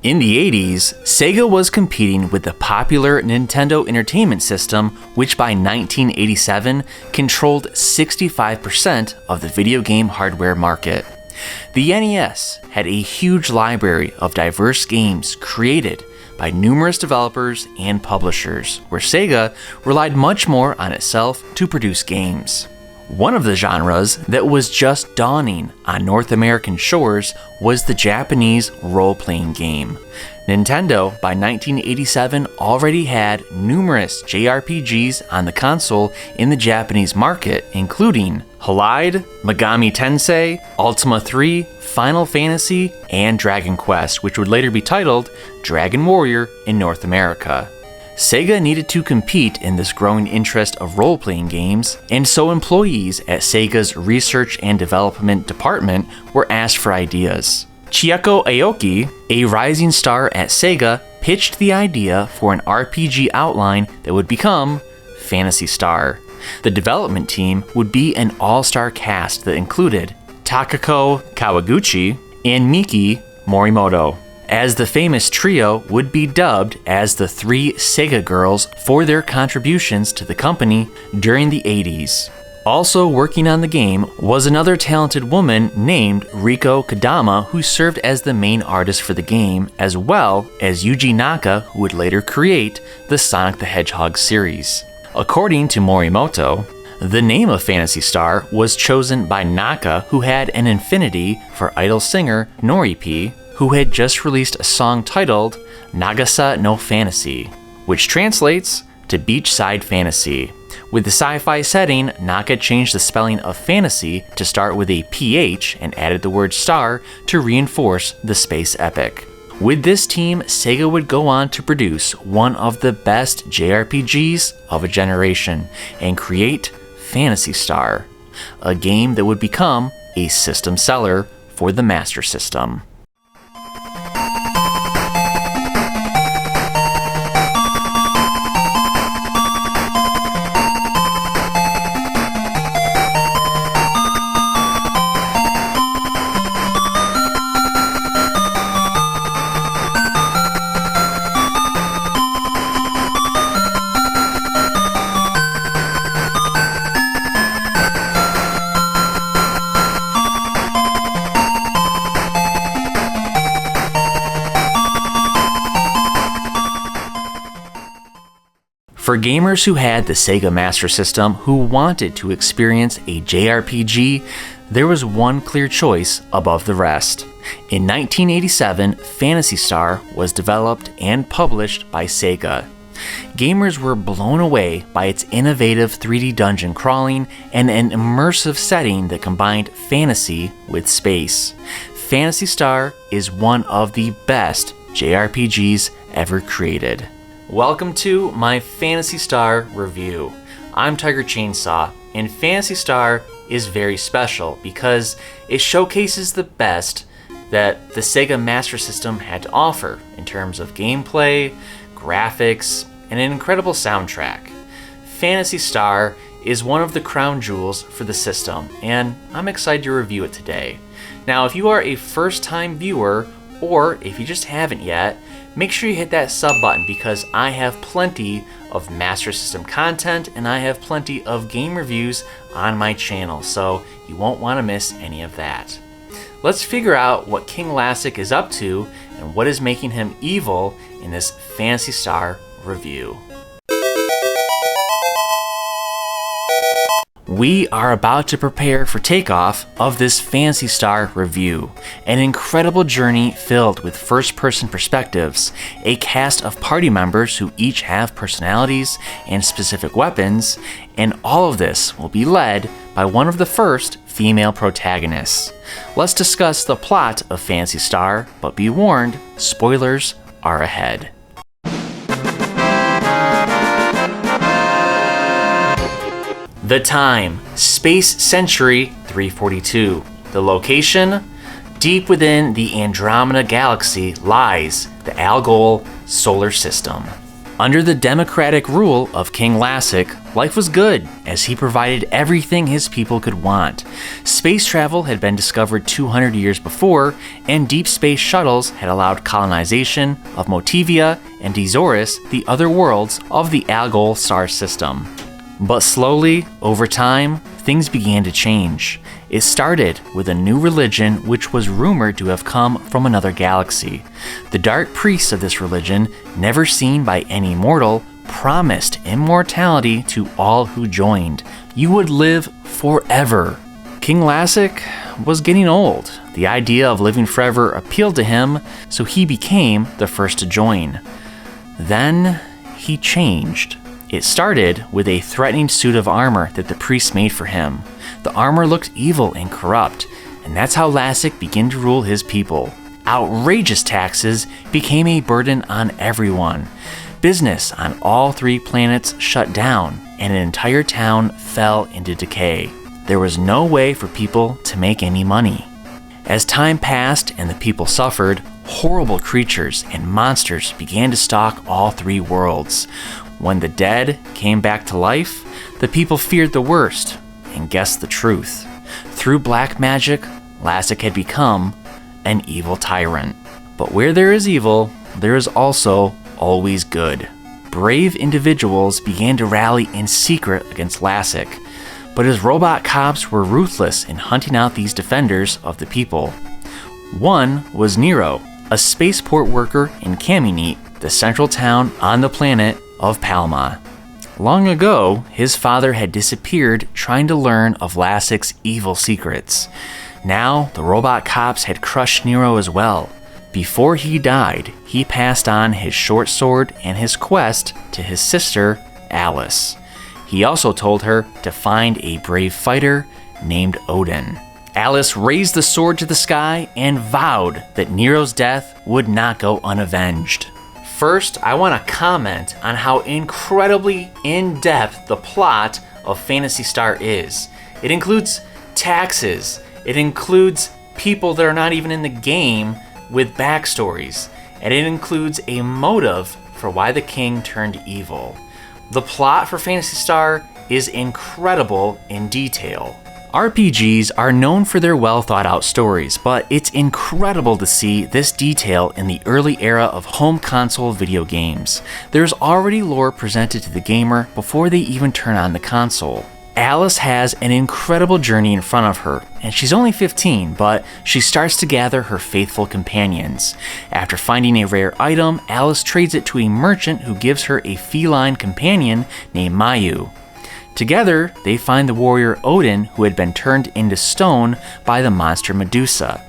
In the 80s, Sega was competing with the popular Nintendo Entertainment System, which by 1987 controlled 65% of the video game hardware market. The NES had a huge library of diverse games created by numerous developers and publishers, where Sega relied much more on itself to produce games. One of the genres that was just dawning on North American shores was the Japanese role-playing game. Nintendo, by 1987, already had numerous JRPGs on the console in the Japanese market, including Halide, Megami Tensei, Ultima 3, Final Fantasy, and Dragon Quest, which would later be titled Dragon Warrior in North America. Sega needed to compete in this growing interest of role-playing games, and so employees at Sega's Research and Development Department were asked for ideas. Chieko Aoki, a rising star at Sega, pitched the idea for an RPG outline that would become Phantasy Star. The development team would be an all-star cast that included Takako Kawaguchi and Miki Morimoto, as the famous trio would be dubbed as the Three Sega Girls for their contributions to the company during the 80s. Also working on the game was another talented woman named Riko Kodama, who served as the main artist for the game, as well as Yuji Naka, who would later create the Sonic the Hedgehog series. According to Morimoto, the name of Phantasy Star was chosen by Naka, who had an affinity for idol singer Noripi, who had just released a song titled Nagasa no Fantasy, which translates to beachside fantasy. With the sci-fi setting, Naka changed the spelling of fantasy to start with a PH and added the word star to reinforce the space epic. With this team, Sega would go on to produce one of the best JRPGs of a generation and create Phantasy Star, a game that would become a system seller for the Master System. For gamers who had the Sega Master System who wanted to experience a JRPG, there was one clear choice above the rest. In 1987, Phantasy Star was developed and published by Sega. Gamers were blown away by its innovative 3D dungeon crawling and an immersive setting that combined fantasy with space. Phantasy Star is one of the best JRPGs ever created. Welcome to my Phantasy Star review. I'm TigerChainsaw, and Phantasy Star is very special because it showcases the best that the Sega Master System had to offer in terms of gameplay, graphics, and an incredible soundtrack. Phantasy Star is one of the crown jewels for the system, and I'm excited to review it today. Now, if you are a first-time viewer, or if you just haven't yet, make sure you hit that sub button because I have plenty of Master System content and I have plenty of game reviews on my channel, so you won't want to miss any of that. Let's figure out what King Lassic is up to and what is making him evil in this Phantasy Star review. We are about to prepare for takeoff of this Phantasy Star review, an incredible journey filled with first-person perspectives, a cast of party members who each have personalities and specific weapons, and all of this will be led by one of the first female protagonists. Let's discuss the plot of Phantasy Star, but be warned, spoilers are ahead. The time, Space Century 342. The location, deep within the Andromeda Galaxy lies the Algol solar system. Under the democratic rule of King Lassic, Life was good, as he provided everything his people could want. Space travel had been discovered 200 years before, and deep space shuttles had allowed colonization of Motivia and Dezoris, the other worlds of the Algol star system. But slowly, over time, things began to change. It started with a new religion which was rumored to have come from another galaxy. The dark priests of this religion, never seen by any mortal, promised immortality to all who joined. You would live forever. King Lassic was getting old. The idea of living forever appealed to him, so he became the first to join. Then he changed. It started with a threatening suit of armor that the priests made for him. The armor looked evil and corrupt, and that's how Lassic began to rule his people. Outrageous taxes became a burden on everyone. Business on all 3 planets shut down, and an entire town fell into decay. There was no way for people to make any money. As time passed and the people suffered, horrible creatures and monsters began to stalk all 3 worlds. When the dead came back to life, the people feared the worst and guessed the truth. Through black magic, Lassic had become an evil tyrant. But where there is evil, there is also always good. Brave individuals began to rally in secret against Lassic, but his robot cops were ruthless in hunting out these defenders of the people. One was Nero, a spaceport worker in Caminite, the central town on the planet of Palma. Long ago, his father had disappeared trying to learn of Lassic's evil secrets. Now, the robot cops had crushed Nero as well. Before he died, he passed on his short sword and his quest to his sister, Alice. He also told her to find a brave fighter named Odin. Alice raised the sword to the sky and vowed that Nero's death would not go unavenged. First, I want to comment on how incredibly in-depth the plot of Phantasy Star is. It includes taxes. It includes people that are not even in the game with backstories. And it includes a motive for why the king turned evil. The plot for Phantasy Star is incredible in detail. RPGs are known for their well thought out stories, but it's incredible to see this detail in the early era of home console video games. There's already lore presented to the gamer before they even turn on the console. Alice has an incredible journey in front of her, and she's only 15, but she starts to gather her faithful companions. After finding a rare item, Alice trades it to a merchant who gives her a feline companion named Mayu. Together, they find the warrior Odin, who had been turned into stone by the monster Medusa.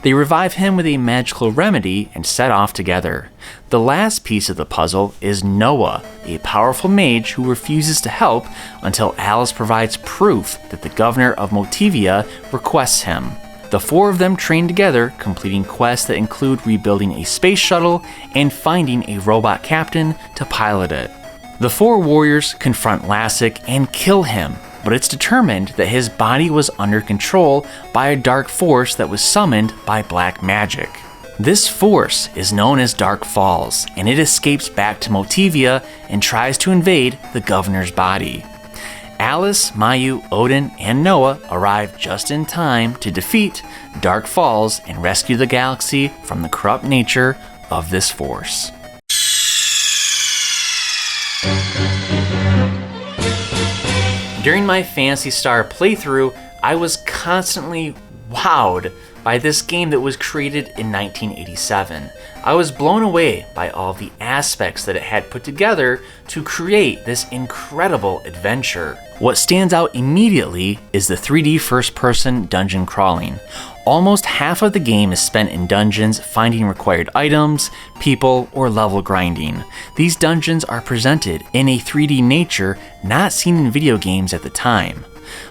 They revive him with a magical remedy and set off together. The last piece of the puzzle is Noah, a powerful mage who refuses to help until Alice provides proof that the governor of Motivia requests him. The 4 of them train together, completing quests that include rebuilding a space shuttle and finding a robot captain to pilot it. The 4 warriors confront Lassic and kill him, but it's determined that his body was under control by a dark force that was summoned by black magic. This force is known as Dark Falls, and it escapes back to Motivia and tries to invade the governor's body. Alice, Mayu, Odin, and Noah arrive just in time to defeat Dark Falls and rescue the galaxy from the corrupt nature of this force. During my Phantasy Star playthrough, I was constantly wowed by this game that was created in 1987. I was blown away by all the aspects that it had put together to create this incredible adventure. What stands out immediately is the 3D first-person dungeon crawling. Almost half of the game is spent in dungeons finding required items, people, or level grinding. These dungeons are presented in a 3D nature not seen in video games at the time.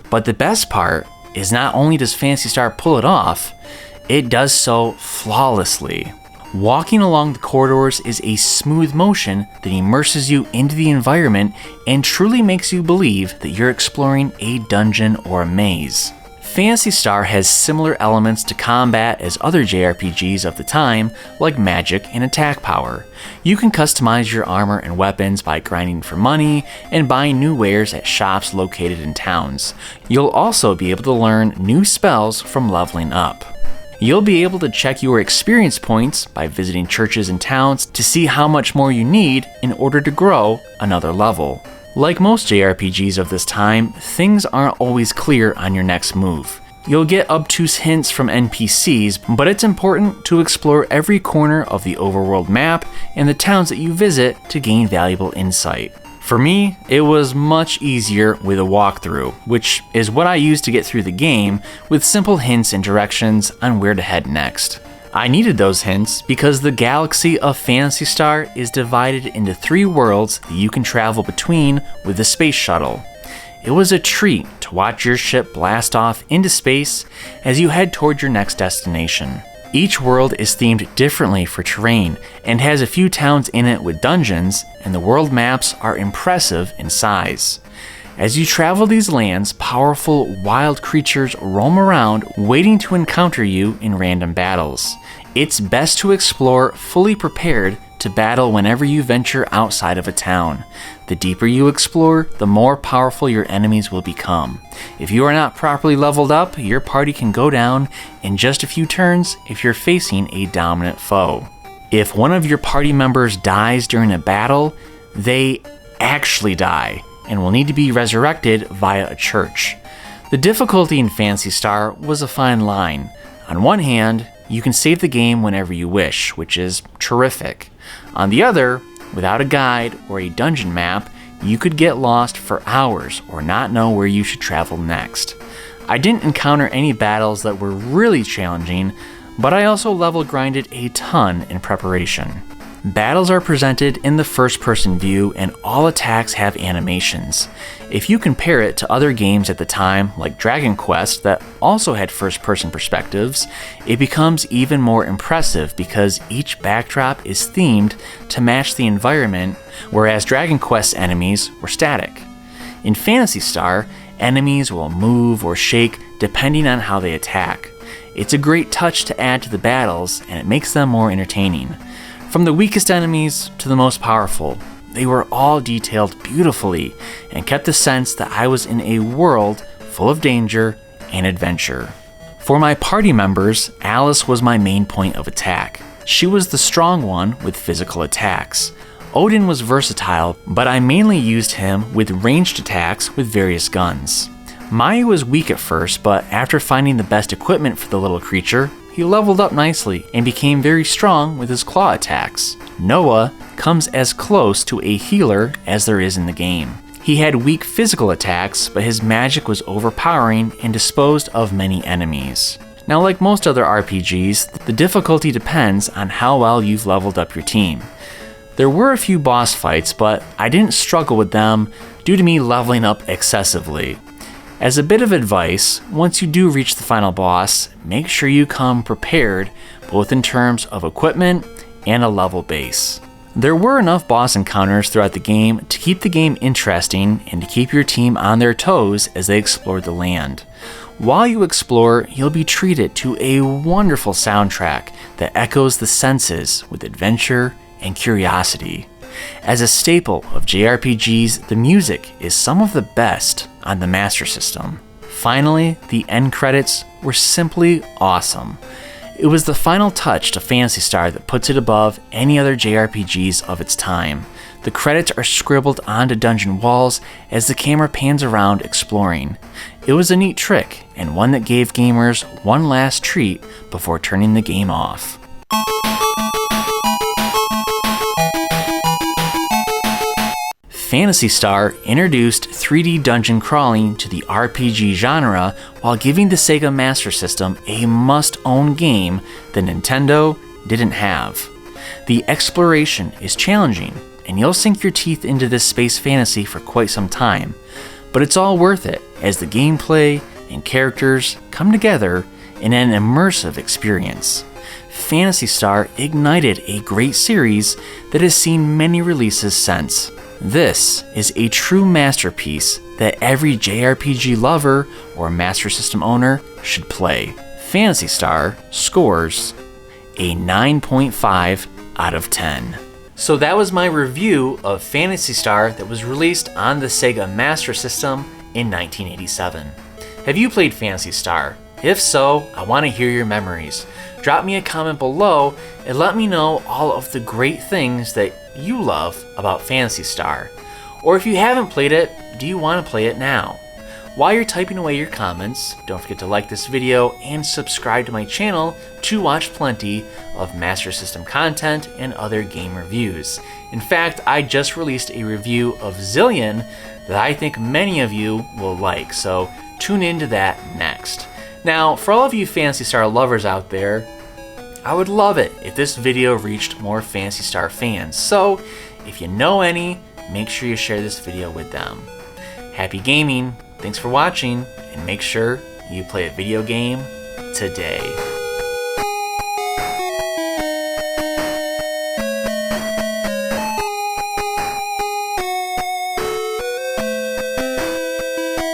But the best part is not only does Phantasy Star pull it off, it does so flawlessly. Walking along the corridors is a smooth motion that immerses you into the environment and truly makes you believe that you're exploring a dungeon or a maze. Phantasy Star has similar elements to combat as other JRPGs of the time, like magic and attack power. You can customize your armor and weapons by grinding for money and buying new wares at shops located in towns. You'll also be able to learn new spells from leveling up. You'll be able to check your experience points by visiting churches and towns to see how much more you need in order to grow another level. Like most JRPGs of this time, things aren't always clear on your next move. You'll get obtuse hints from NPCs, but it's important to explore every corner of the overworld map and the towns that you visit to gain valuable insight. For me, it was much easier with a walkthrough, which is what I used to get through the game, with simple hints and directions on where to head next. I needed those hints because the galaxy of Phantasy Star is divided into 3 worlds that you can travel between with the space shuttle. It was a treat to watch your ship blast off into space as you head toward your next destination. Each world is themed differently for terrain and has a few towns in it with dungeons, and the world maps are impressive in size. As you travel these lands, powerful wild creatures roam around waiting to encounter you in random battles. It's best to explore fully prepared to battle whenever you venture outside of a town. The deeper you explore, the more powerful your enemies will become. If you are not properly leveled up, your party can go down in just a few turns if you're facing a dominant foe. If one of your party members dies during a battle, they actually die and will need to be resurrected via a church. The difficulty in Phantasy Star was a fine line. On one hand, you can save the game whenever you wish, which is terrific. On the other, without a guide or a dungeon map, you could get lost for hours or not know where you should travel next. I didn't encounter any battles that were really challenging, but I also level grinded a ton in preparation. Battles are presented in the first-person view and all attacks have animations. If you compare it to other games at the time, like Dragon Quest, that also had first-person perspectives, it becomes even more impressive because each backdrop is themed to match the environment, whereas Dragon Quest's enemies were static. In Phantasy Star, enemies will move or shake depending on how they attack. It's a great touch to add to the battles, and it makes them more entertaining. From the weakest enemies to the most powerful, they were all detailed beautifully and kept the sense that I was in a world full of danger and adventure. For my party members, Alice was my main point of attack. She was the strong one with physical attacks. Odin was versatile, but I mainly used him with ranged attacks with various guns. Maya was weak at first, but after finding the best equipment for the little creature, he leveled up nicely and became very strong with his claw attacks. Noah comes as close to a healer as there is in the game. He had weak physical attacks, but his magic was overpowering and disposed of many enemies. Now, like most other RPGs, the difficulty depends on how well you've leveled up your team. There were a few boss fights, but I didn't struggle with them due to me leveling up excessively. As a bit of advice, once you do reach the final boss, make sure you come prepared both in terms of equipment and a level base. There were enough boss encounters throughout the game to keep the game interesting and to keep your team on their toes as they explore the land. While you explore, you'll be treated to a wonderful soundtrack that echoes the senses with adventure and curiosity. As a staple of JRPGs, the music is some of the best on the Master System. Finally, the end credits were simply awesome. It was the final touch to Phantasy Star that puts it above any other JRPGs of its time. The credits are scribbled onto dungeon walls as the camera pans around exploring. It was a neat trick, and one that gave gamers one last treat before turning the game off. Phantasy Star introduced 3D dungeon crawling to the RPG genre while giving the Sega Master System a must-own game that Nintendo didn't have. The exploration is challenging, and you'll sink your teeth into this space fantasy for quite some time, but it's all worth it as the gameplay and characters come together in an immersive experience. Phantasy Star ignited a great series that has seen many releases since. This is a true masterpiece that every JRPG lover or Master System owner should play. Phantasy Star scores a 9.5 out of 10. So that was my review of Phantasy Star that was released on the Sega Master System in 1987. Have you played Phantasy Star? If so, I want to hear your memories. Drop me a comment below and let me know all of the great things that you love about Phantasy Star. Or if you haven't played it, do you want to play it now? While you're typing away your comments, don't forget to like this video and subscribe to my channel to watch plenty of Master System content and other game reviews. In fact, I just released a review of Zillion that I think many of you will like, so tune into that next. Now, for all of you Phantasy Star lovers out there, I would love it if this video reached more Phantasy Star fans, so if you know any, make sure you share this video with them. Happy gaming! Thanks for watching, and make sure you play a video game today.